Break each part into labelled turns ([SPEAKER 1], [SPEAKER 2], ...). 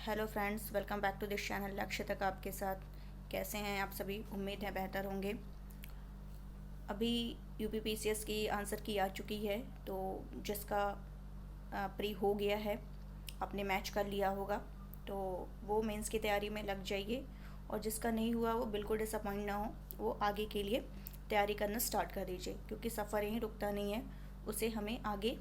[SPEAKER 1] Hello friends, welcome back to this channel. लक्ष्य तक आपके साथ। कैसे हैं आप सभी? उम्मीद है बेहतर होंगे। अभी यूपीपीसीएस की आंसर की आ चुकी है, तो जिसका प्री हो गया है, आपने मैच कर लिया होगा, तो वो मेंस की तैयारी में लग जाइए। और जिसका नहीं हुआ वो बिल्कुल डिसअपॉइंट ना हो, वो आगे के लिए तैयारी करना स्टार्ट कर दीजिए, क्योंकि सफ़र यहीं रुकता नहीं है, उसे हमें आगे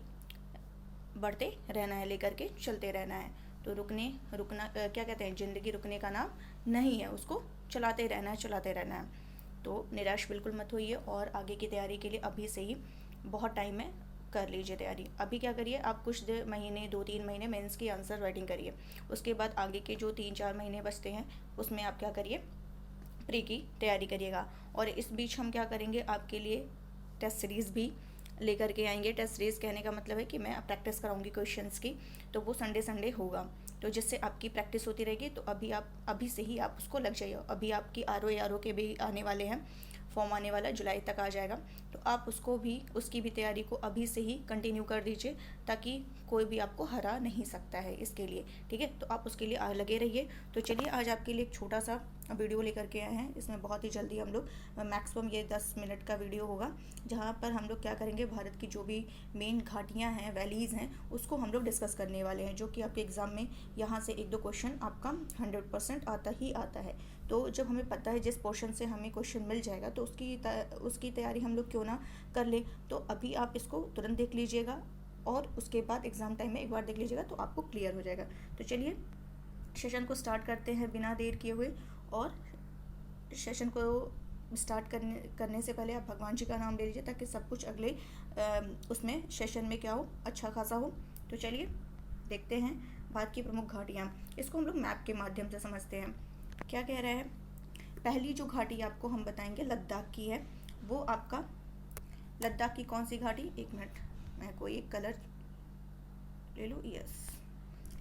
[SPEAKER 1] बढ़ते रहना है, लेकर के चलते रहना है। तो रुकना क्या कहते हैं, ज़िंदगी रुकने का नाम नहीं है, उसको चलाते रहना है, चलाते रहना है। तो निराश बिल्कुल मत होइए और आगे की तैयारी के लिए अभी से ही बहुत टाइम है, कर लीजिए तैयारी। अभी क्या करिए, आप कुछ महीने 2-3 महीने मेंस की आंसर राइटिंग करिए। उसके बाद आगे के जो 3-4 महीने बचते हैं, उसमें आप क्या करिए, प्री की तैयारी करिएगा। और इस बीच हम क्या करेंगे, आपके लिए टेस्ट सीरीज़ भी लेकर के आएंगे। टेस्ट सीरीज़ कहने का मतलब है कि मैं प्रैक्टिस कराऊंगी क्वेश्चंस की, तो वो संडे संडे होगा, तो जिससे आपकी प्रैक्टिस होती रहेगी। तो अभी से ही आप उसको लग जाइए। अभी आपकी आर ओ के भी आने वाले हैं, फॉर्म आने वाला जुलाई तक आ जाएगा, तो आप उसकी भी तैयारी को अभी से ही कंटिन्यू कर दीजिए, ताकि कोई भी आपको हरा नहीं सकता है इसके लिए। ठीक है, तो आप उसके लिए लगे रहिए। तो चलिए, आज आपके लिए एक छोटा सा वीडियो लेकर के आए हैं। इसमें बहुत ही जल्दी हम लोग मैक्सिमम ये 10 मिनट का वीडियो होगा, जहाँ पर हम लोग क्या करेंगे, भारत की जो भी मेन घाटियाँ हैं, वैलीज़ हैं, उसको हम लोग डिस्कस करने वाले हैं, जो कि आपके एग्ज़ाम में यहाँ से 1-2 क्वेश्चन आपका 100% आता ही आता है। तो जब हमें पता है जिस पोर्शन से हमें क्वेश्चन मिल जाएगा, तो उसकी तैयारी हम लोग क्यों ना कर ले। तो अभी आप इसको तुरंत देख लीजिएगा, और उसके बाद एग्ज़ाम टाइम में एक बार देख लीजिएगा, तो आपको क्लियर हो जाएगा। तो चलिए, सेशन को स्टार्ट करते हैं बिना देर किए हुए। और सेशन को स्टार्ट करने से पहले आप भगवान जी का नाम ले लीजिए, ताकि सब कुछ अगले उसमें सेशन में क्या हो, अच्छा खासा हो। तो चलिए देखते हैं भारत की प्रमुख घाटियाँ। इसको हम लोग मैप के माध्यम से समझते हैं। क्या कह रहा है, पहली जो घाटी आपको हम बताएंगे लद्दाख की है। वो आपका लद्दाख की कौन सी घाटी, एक मिनट, मैं कोई एक कलर ले लूँ। यस,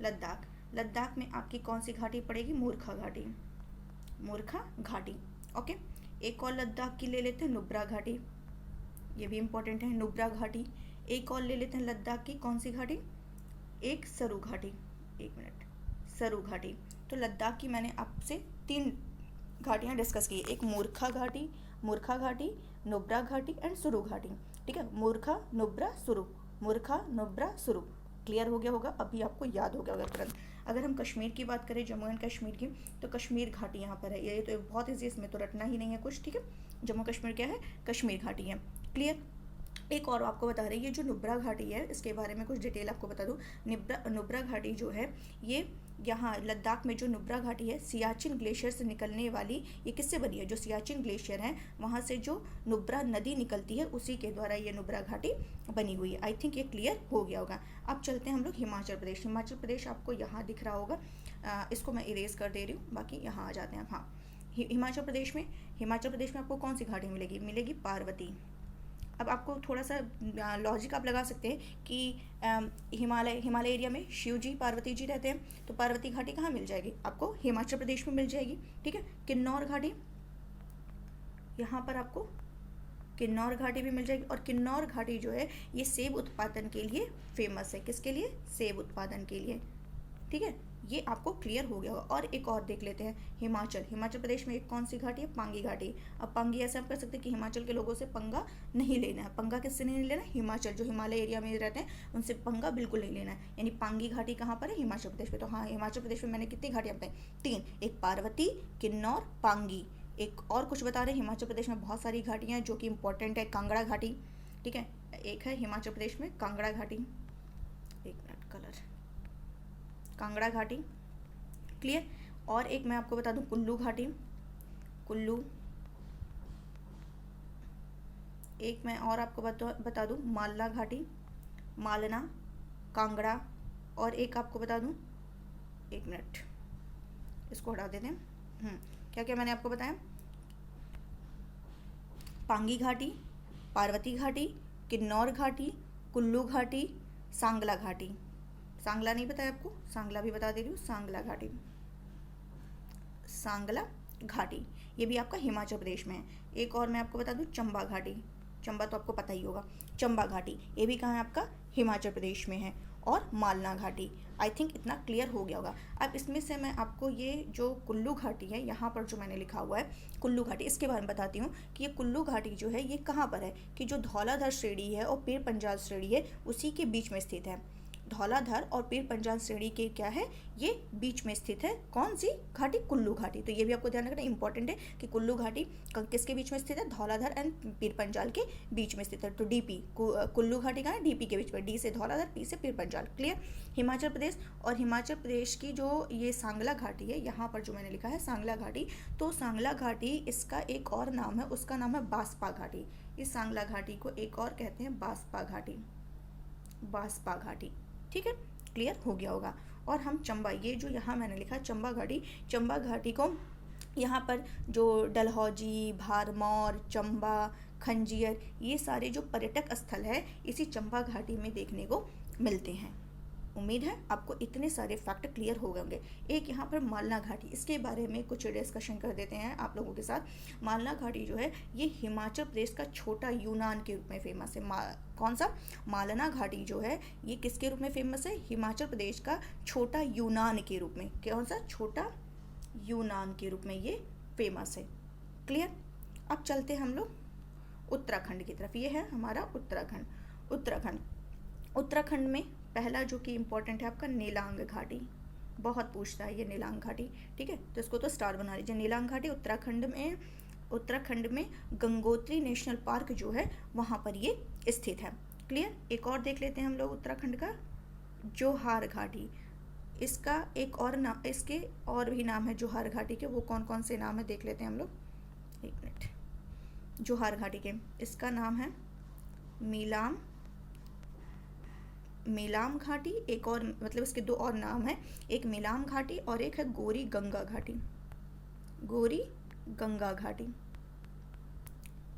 [SPEAKER 1] लद्दाख में आपकी कौन सी घाटी पड़ेगी, मूर्खा घाटी। ओके, एक और लद्दाख की ले लेते हैं, नुब्रा घाटी, ये भी इम्पोर्टेंट है, नुब्रा घाटी। एक और ले लेते हैं लद्दाख की कौन सी घाटी, एक सरू घाटी, एक मिनट, सरू घाटी। तो लद्दाख की मैंने आपसे 3 घाटियाँ डिस्कस की, एक मूर्खा घाटी, नुब्रा घाटी एंड सुरु घाटी। ठीक है, मूर्खा नुब्रा सुरु, क्लियर हो गया होगा, अभी आपको याद हो गया होगा तुरंत। अगर हम कश्मीर की बात करें, जम्मू एंड कश्मीर की, तो कश्मीर घाटी यहाँ पर है। ये तो बहुत ईजी, इसमें तो रटना ही नहीं है कुछ। ठीक है, जम्मू कश्मीर क्या है, कश्मीर घाटी है। क्लियर। एक और आपको बता रही है, जो नुब्रा घाटी है, इसके बारे में कुछ डिटेल आपको बता दूँ। नुब्रा घाटी जो है, ये यहाँ लद्दाख में जो नुब्रा घाटी है, सियाचिन ग्लेशियर से निकलने वाली, ये किससे बनी है, जो सियाचिन ग्लेशियर है वहाँ से जो नुब्रा नदी निकलती है, उसी के द्वारा ये नुब्रा घाटी बनी हुई है। आई थिंक ये क्लियर हो गया होगा। अब चलते हैं हम लोग हिमाचल प्रदेश आपको यहाँ दिख रहा होगा, इसको मैं इरेज कर दे रही हूँ, बाकी यहाँ आ जाते हैं। हाँ, हिमाचल प्रदेश में आपको कौन सी घाटी मिलेगी, पार्वती। अब आपको थोड़ा सा लॉजिक आप लगा सकते हैं कि हिमालय एरिया में शिव जी, पार्वती जी रहते हैं, तो पार्वती घाटी कहाँ मिल जाएगी आपको, हिमाचल प्रदेश में मिल जाएगी। ठीक है, किन्नौर घाटी, यहाँ पर आपको किन्नौर घाटी भी मिल जाएगी। और किन्नौर घाटी जो है, ये सेब उत्पादन के लिए फेमस है। किसके लिए, सेब उत्पादन के लिए। ठीक है, ये आपको क्लियर हो गया होगा। और एक और देख लेते हैं, हिमाचल प्रदेश में एक कौन सी घाटी है, पांगी घाटी। अब पांगी ऐसे आप कर सकते हैं कि हिमाचल के लोगों से पंगा नहीं लेना है। पंगा किससे नहीं लेना, हिमाचल जो हिमालय एरिया में रहते हैं उनसे पंगा बिल्कुल नहीं लेना है। यानी पांगी घाटी कहाँ पर है, हिमाचल प्रदेश में। तो हाँ, हिमाचल प्रदेश में मैंने कितनी घाटियाँ बताई, 3, एक पार्वती, किन्नौर, पांगी। एक और कुछ बता रहे हैं, हिमाचल प्रदेश में बहुत सारी घाटियाँ जो कि इंपॉर्टेंट है, कांगड़ा घाटी। ठीक है, एक है हिमाचल प्रदेश में कांगड़ा घाटी, एक मिनट, कलर, कांगड़ा घाटी। क्लियर। और एक मैं आपको बता दूं, कुल्लू घाटी, एक मैं और आपको बता दूं, मालना घाटी, मालना, कांगड़ा। और एक आपको बता दूं, एक मिनट, इसको हटा देते हैं। क्या क्या मैंने आपको बताया, पांगी घाटी, पार्वती घाटी, किन्नौर घाटी, कुल्लू घाटी, सांगला घाटी। सांगला नहीं बताया आपको, सांगला भी बता दे रही हूँ, सांगला घाटी, ये भी आपका हिमाचल प्रदेश में है। एक और मैं आपको बता दूँ, चंबा घाटी, चंबा तो आपको पता ही होगा, चंबा घाटी, ये भी कहाँ है आपका, हिमाचल प्रदेश में है। और मालना घाटी। आई थिंक इतना क्लियर हो गया होगा। अब इसमें से मैं आपको ये जो कुल्लू घाटी है, यहाँ पर जो मैंने लिखा हुआ है कुल्लू घाटी, इसके बारे में बताती हूँ कि ये कुल्लू घाटी जो है ये कहाँ पर है, कि जो धौलाधर श्रेणी है और पीर पंजाल श्रेणी है उसी के बीच में स्थित है। धौलाधर और पीर पंजाल श्रेणी के क्या है, ये बीच में स्थित है। कौन सी घाटी? कुल्लू घाटी। तो ये भी आपको ध्यान रखना इंपॉर्टेंट है कि कुल्लू घाटी किसके बीच में स्थित है? धौलाधर एंड पीर पंजाल के बीच में स्थित है। तो डीपी कुल्लू घाटी का है डीपी के बीच में, डी से धौलाधर, पी से पीर पंजाल। क्लियर? हिमाचल प्रदेश, और हिमाचल प्रदेश की जो ये सांगला घाटी है, यहाँ पर जो मैंने लिखा है सांगला घाटी, तो सांगला घाटी इसका एक और नाम है, उसका नाम है बास्पा घाटी। इस सांगला घाटी को एक और कहते हैं बास्पा घाटी, बास्पा घाटी। ठीक है, क्लियर हो गया होगा। और हम चंबा, ये जो यहाँ मैंने लिखा चंबा घाटी, चंबा घाटी को यहाँ पर जो डलहौजी, भारमौर, चंबा, खंजियर, ये सारे जो पर्यटक स्थल है इसी चंबा घाटी में देखने को मिलते हैं। उम्मीद है आपको इतने सारे फैक्ट क्लियर हो गए होंगे। एक यहाँ पर मालना घाटी, इसके बारे में कुछ डिस्कशन कर देते हैं आप लोगों के साथ। मालना घाटी जो है ये हिमाचल प्रदेश का छोटा यूनान के रूप में फेमस है। कौन सा? मालना घाटी जो है ये किसके रूप में फेमस है? हिमाचल प्रदेश का छोटा यूनान के रूप में। कौन सा? छोटा यूनान के रूप में ये फेमस है। क्लियर? अब चलते हैं हम लोग उत्तराखंड की तरफ। ये है हमारा उत्तराखंड। उत्तराखंड में पहला जो कि इम्पोर्टेंट है आपका नीलांग घाटी, बहुत पूछता है ये नीलांग घाटी। ठीक है, तो इसको तो स्टार बना लीजिए। नीलांग घाटी उत्तराखंड में गंगोत्री नेशनल पार्क जो है वहाँ पर ये स्थित है। क्लियर? एक और देख लेते हैं हम लोग उत्तराखंड का, जोहार घाटी। इसका एक और नाम, इसके और भी नाम है जोहार घाटी के। वो कौन कौन से नाम है देख लेते हैं हम लोग। एक मिनट। जोहार घाटी के इसका नाम है मीलाम घाटी। एक और, मतलब इसके दो और नाम है, एक मीलाम घाटी और एक है गोरी गंगा घाटी। गोरी गंगा घाटी।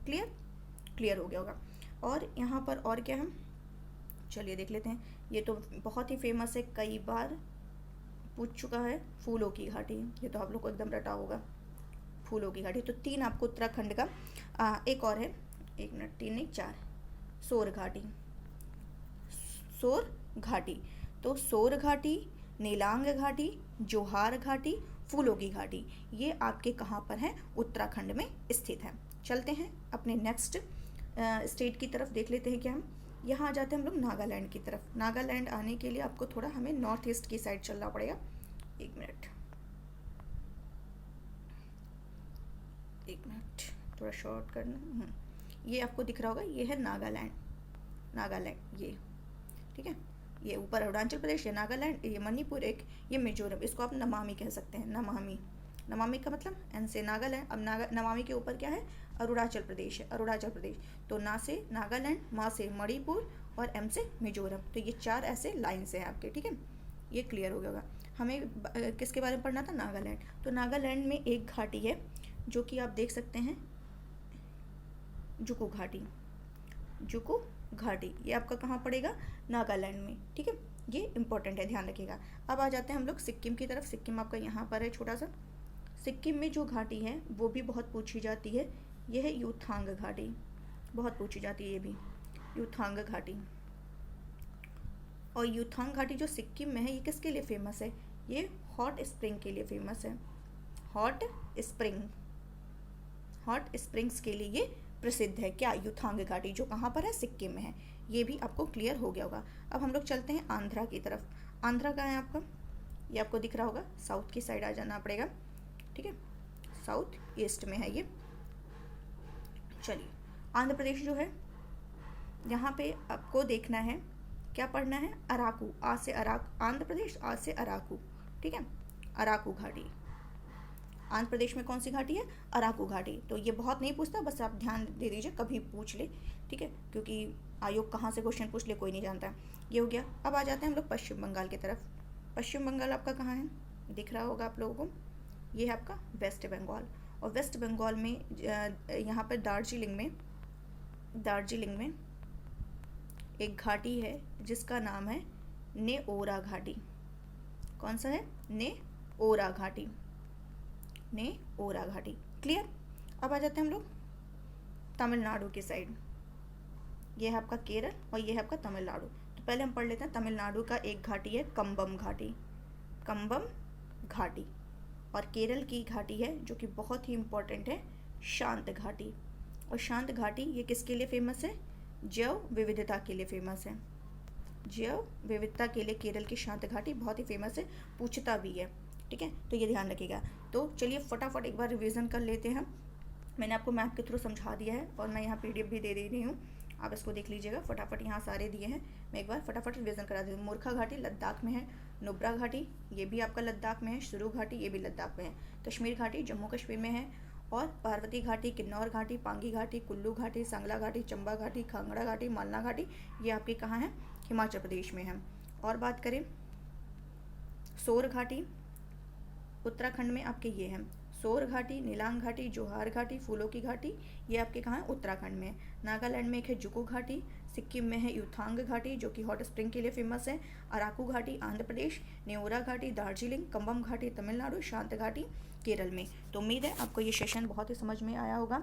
[SPEAKER 1] क्लियर हो गया होगा। और यहाँ पर और क्या है, चलिए देख लेते हैं। ये तो बहुत ही फेमस है, कई बार पूछ चुका है, फूलों की घाटी। ये तो आप लोग को एकदम रटा होगा, फूलों की घाटी। तो 3 आपको उत्तराखंड का, एक और है, 1 मिनट, 3 नहीं 4, सोर घाटी। तो सोर घाटी, नीलांग घाटी, जोहार घाटी, फूलों की घाटी, ये आपके कहाँ पर हैं? उत्तराखंड में स्थित है। चलते हैं अपने नेक्स्ट स्टेट की तरफ, देख लेते हैं क्या हम। यहाँ आ जाते हैं हम लोग नागालैंड की तरफ। नागालैंड आने के लिए आपको थोड़ा हमें नॉर्थ ईस्ट की साइड चलना पड़ेगा। एक मिनट, थोड़ा शॉर्ट करना। ये आपको दिख रहा होगा, ये है नागालैंड ये। ठीक है, ये ऊपर अरुणाचल प्रदेश, ये नागालैंड, ये मणिपुर, एक ये मिजोरम। इसको आप नमामि कह सकते हैं। नमामि का मतलब एन से नागालैंड। अब नमामि के ऊपर क्या है? अरुणाचल प्रदेश है, अरुणाचल प्रदेश। तो ना से नागालैंड, मा से मणिपुर और एम से मिजोरम। तो ये 4 ऐसे लाइन्स हैं आपके। ठीक है, ये क्लियर हो गया होगा। हमें किसके बारे में पढ़ना था? नागालैंड। तो नागालैंड में एक घाटी है जो कि आप देख सकते हैं, जुकू घाटी। ये आपका कहाँ पड़ेगा? नागालैंड में। ठीक है, ये इंपॉर्टेंट है, ध्यान रखिएगा। अब आ जाते हैं हम लोग सिक्किम की तरफ। सिक्किम आपका यहाँ पर है छोटा सा। सिक्किम में जो घाटी है वो भी बहुत पूछी जाती है, यह है यूथांग घाटी। बहुत पूछी जाती है ये भी, यूथांग घाटी। और यूथांग घाटी जो सिक्किम में है ये किसके लिए फेमस है? ये हॉट स्प्रिंग के लिए फेमस है। हॉट स्प्रिंग्स के लिए ये प्रसिद्ध है। क्या? यूथांग घाटी, जो कहाँ पर है? सिक्किम में है। ये भी आपको क्लियर हो गया होगा। अब हम लोग चलते हैं आंध्रा की तरफ। आंध्रा कहाँ है आपका? ये आपको दिख रहा होगा, साउथ की साइड आ जाना पड़ेगा। ठीक है, साउथ ईस्ट में है ये। चलिए, आंध्र प्रदेश जो है, यहाँ पे आपको देखना है, क्या पढ़ना है? अराकू। आ से आंध्र प्रदेश, आ से अराकू। ठीक है, अराकू घाटी। आंध्र प्रदेश में कौन सी घाटी है? अराकू घाटी। तो ये बहुत नहीं पूछता, बस आप ध्यान दे दीजिए, कभी पूछ ले। ठीक है, क्योंकि आयोग कहाँ से क्वेश्चन पूछ ले कोई नहीं जानता। ये हो गया। अब आ जाते हैं हम लोग पश्चिम बंगाल की तरफ। पश्चिम बंगाल आपका कहाँ है? दिख रहा होगा आप लोगों को, ये है आपका वेस्ट बंगाल। और वेस्ट बंगाल में यहाँ पर दार्जिलिंग में एक घाटी है जिसका नाम है नेओरा घाटी। कौन सा है? नेओरा घाटी। क्लियर? अब आ जाते हैं हम लोग तमिलनाडु की साइड। ये है आपका केरल और ये है आपका तमिलनाडु। तो पहले हम पढ़ लेते हैं तमिलनाडु का एक घाटी है कंबम घाटी, कंबम घाटी, और केरल की घाटी है जो कि बहुत ही इम्पोर्टेंट है, शांत घाटी। और शांत घाटी ये किसके लिए फेमस है? जैव विविधता के लिए फेमस है। जैव विविधता के लिए केरल की शांत घाटी बहुत ही फेमस है, पूछता भी है, ठीक है, तो ये ध्यान रखिएगा। तो चलिए फटाफट एक बार रिवीजन कर लेते हैं। मैंने आपको मैप के थ्रू समझा दिया है और मैं यहाँ PDF भी दे रही हूँ, आप इसको देख लीजिएगा। फटाफट यहाँ सारे दिए हैं, मैं एक बार फटाफट रिवीजन करा देती हूँ। मूर्खा घाटी लद्दाख में है, नुब्रा घाटी ये भी आपका लद्दाख में है, सुरु घाटी ये भी लद्दाख में है, कश्मीर घाटी जम्मू कश्मीर में है, और पार्वती घाटी, किन्नौर घाटी, पांगी घाटी, कुल्लू घाटी, सांगला घाटी, चंबा घाटी, खांगड़ा घाटी, मालना घाटी ये आपकी कहाँ है? हिमाचल प्रदेश में है। और बात करें सोर घाटी, उत्तराखंड में आपके ये हैं, सोर घाटी, नीलांग घाटी, जोहार घाटी, फूलों की घाटी ये आपके कहाँ है? उत्तराखंड में। नागालैंड में एक है जुकू घाटी, सिक्किम में है युथांग घाटी जो कि हॉट स्प्रिंग के लिए फेमस है, अराकू घाटी आंध्र प्रदेश, नेओरा घाटी दार्जिलिंग, कंबम घाटी तमिलनाडु, शांत घाटी केरल में। तो उम्मीद है आपको ये सेशन बहुत ही समझ में आया होगा,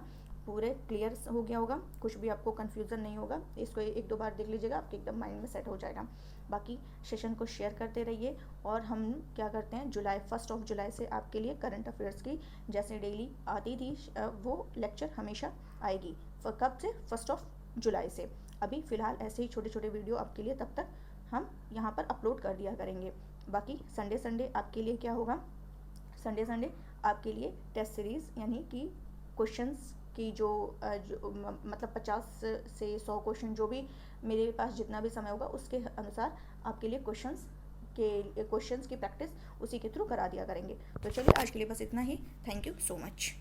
[SPEAKER 1] पूरे क्लियर हो गया होगा, कुछ भी आपको कन्फ्यूज़न नहीं होगा। इसको एक दो बार देख लीजिएगा, आपके एकदम माइंड में सेट हो जाएगा। बाकी सेशन को शेयर करते रहिए, और हम क्या करते हैं जुलाई 1 जुलाई से आपके लिए करंट अफेयर्स की जैसे डेली आती थी वो लेक्चर हमेशा आएगी। कब से? 1 जुलाई से। अभी फ़िलहाल ऐसे ही छोटे छोटे वीडियो आपके लिए तब तक हम यहाँ पर अपलोड कर दिया करेंगे। बाकी संडे आपके लिए क्या होगा? संडे आपके लिए टेस्ट सीरीज़ यानी कि क्वेश्चंस की जो मतलब 50 से 100 क्वेश्चन जो भी मेरे पास जितना भी समय होगा उसके अनुसार आपके लिए क्वेश्चंस की प्रैक्टिस उसी के थ्रू करा दिया करेंगे। तो चलिए आज के लिए बस इतना ही। Thank you so much.